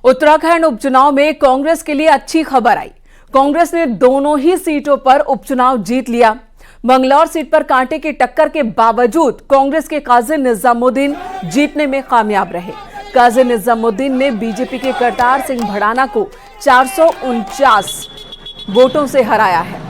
उत्तराखंड उपचुनाव में कांग्रेस के लिए अच्छी खबर आई। कांग्रेस ने दोनों ही सीटों पर उपचुनाव जीत लिया। मंगलौर सीट पर कांटे की टक्कर के बावजूद कांग्रेस के काजी निजामुद्दीन जीतने में कामयाब रहे। काजी निजामुद्दीन ने बीजेपी के करतार सिंह भड़ाना को 449 वोटों से हराया है।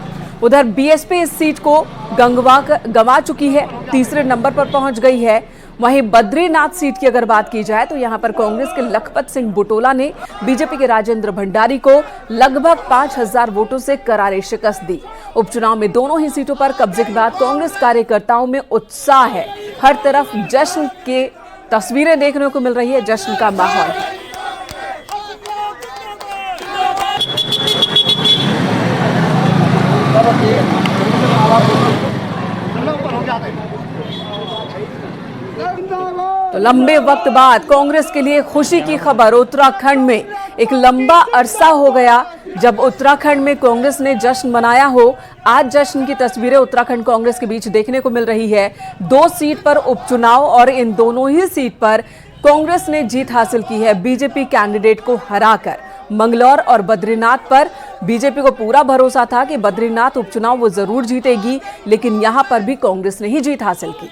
उधर बीएसपी इस सीट को गंवा चुकी है, तीसरे नंबर पर पहुंच गई है। वहीं बद्रीनाथ सीट की अगर बात की जाए तो यहां पर कांग्रेस के लखपत सिंह बुटोला ने बीजेपी के राजेंद्र भंडारी को लगभग 5000 वोटों से करारी शिकस्त दी। उपचुनाव में दोनों ही सीटों पर कब्जे के बाद कांग्रेस कार्यकर्ताओं में उत्साह है। हर तरफ जश्न के तस्वीरें देखने को मिल रही है, जश्न का माहौल है। तो लंबे वक्त बाद कांग्रेस के लिए खुशी की खबर। उत्तराखंड में एक लंबा अरसा हो गया जब उत्तराखंड में कांग्रेस ने जश्न मनाया हो। आज जश्न की तस्वीरें उत्तराखंड कांग्रेस के बीच देखने को मिल रही है। 2 सीट पर उपचुनाव और इन दोनों ही सीट पर कांग्रेस ने जीत हासिल की है बीजेपी कैंडिडेट को हराकर। मंगलौर और बद्रीनाथ पर बीजेपी को पूरा भरोसा था कि बद्रीनाथ उपचुनाव वो जरूर जीतेगी, लेकिन यहां पर भी कांग्रेस ने ही जीत हासिल की।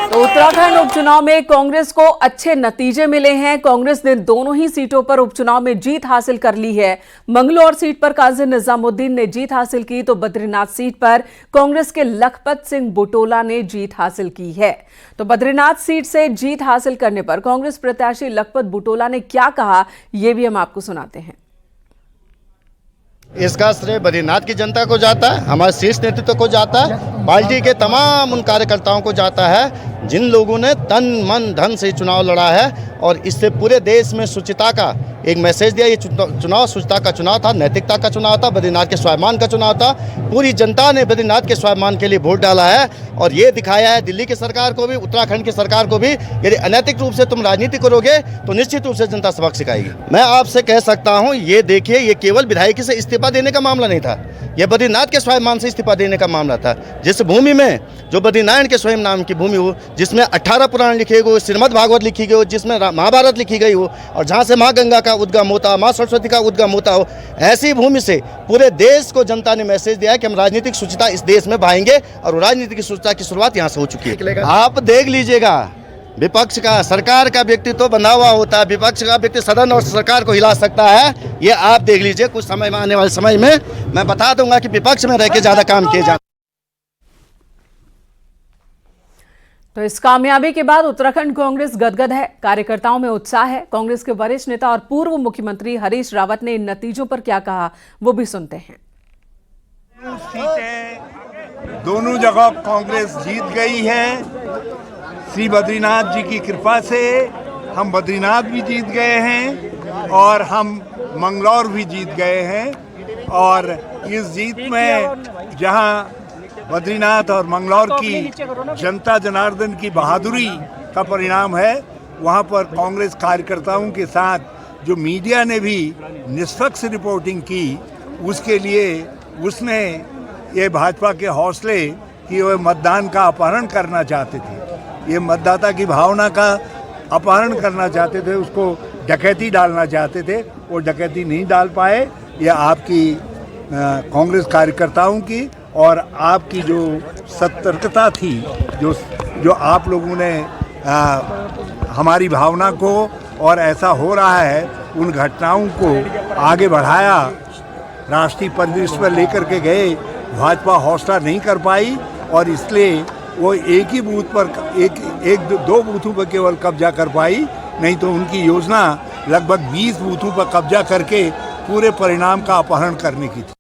तो उत्तराखंड उपचुनाव में कांग्रेस को अच्छे नतीजे मिले हैं। कांग्रेस ने दोनों ही सीटों पर उपचुनाव में जीत हासिल कर ली है। मंगलौर सीट पर काजी निजामुद्दीन ने जीत हासिल की तो बद्रीनाथ सीट पर कांग्रेस के लखपत सिंह बुटोला ने जीत हासिल की है। तो बद्रीनाथ सीट से जीत हासिल करने पर कांग्रेस प्रत्याशी लखपत बुटोला ने क्या कहा, यह भी हम आपको सुनाते हैं। इसका श्रेय बद्रीनाथ की जनता को जाता है, हमारे शीर्ष नेतृत्व को जाता है, पार्टी के तमाम उन कार्यकर्ताओं को जाता है जिन लोगों ने तन मन धन से चुनाव लड़ा है और इससे पूरे देश में शुचिता का एक मैसेज दिया। ये चुनाव शुचिता का चुनाव था, नैतिकता का चुनाव था, बद्रीनाथ के स्वाभिमान का चुनाव था। पूरी जनता ने बद्रीनाथ के स्वाभिमान के लिए वोट डाला है और ये दिखाया है दिल्ली की सरकार को भी, उत्तराखंड की सरकार को भी, यदि अनैतिक रूप से तुम राजनीति करोगे तो निश्चित रूप से जनता सबक सिखाएगी। मैं आपसे कह सकता हूँ, ये देखिए, ये केवल विधायकी से इस्तीफा देने का मामला नहीं था, यह बद्रीनाथ के स्वाभिमान से इस्तीफा देने का मामला था। जिस भूमि में, जो बद्रीनारायण के स्वयं नाम की भूमि हो, जिसमें 18 पुराण लिखे गए, श्रीमद् भागवत लिखी गई हो, जिसमें महाभारत लिखी गई हो और जहाँ से माँ गंगा का उद्गम होता, माँ सरस्वती का उद्गम होता हो, ऐसी भूमि से पूरे देश को जनता ने मैसेज दिया है कि हम राजनीतिक शुचिता इस देश में पाएंगे और राजनीतिक शुचिता की शुरुआत यहाँ से हो चुकी है। आप देख लीजिएगा, विपक्ष का, सरकार का व्यक्ति तो बंधा हुआ होता है, विपक्ष का व्यक्ति सदन और सरकार को हिला सकता है। ये आप देख लीजिए, कुछ समय में, आने वाले समय में मैं बता दूंगा कि विपक्ष में रह के ज्यादा काम किए जाते। तो इस कामयाबी के बाद उत्तराखंड कांग्रेस गदगद है, कार्यकर्ताओं में उत्साह है। कांग्रेस के वरिष्ठ नेता और पूर्व मुख्यमंत्री हरीश रावत ने इन नतीजों पर क्या कहा, वो भी सुनते हैं। सीटें दोनों जगह कांग्रेस जीत गई है। श्री बद्रीनाथ जी की कृपा से हम बद्रीनाथ भी जीत गए हैं और हम मंगलौर भी जीत गए हैं। और इस जीत में जहां बद्रीनाथ और मंगलौर की जनता जनार्दन की बहादुरी का परिणाम है, वहां पर कांग्रेस कार्यकर्ताओं के साथ जो मीडिया ने भी निष्पक्ष रिपोर्टिंग की, उसके लिए उसने ये भाजपा के हौसले कि वह मतदान का अपहरण करना चाहते थे, ये मतदाता की भावना का अपहरण करना चाहते थे, उसको डकैती डालना चाहते थे, वो डकैती नहीं डाल पाए। यह आपकी कांग्रेस कार्यकर्ताओं की और आपकी जो सतर्कता थी, जो आप लोगों ने हमारी भावना को, और ऐसा हो रहा है, उन घटनाओं को आगे बढ़ाया, राष्ट्रीय परिदृश्य पर लेकर के गए। भाजपा हौसला नहीं कर पाई और इसलिए वो एक ही बूथ पर, दो बूथों पर केवल कब्जा कर पाई, नहीं तो उनकी योजना लगभग 20 बूथों पर कब्जा करके पूरे परिणाम का अपहरण करने की थी।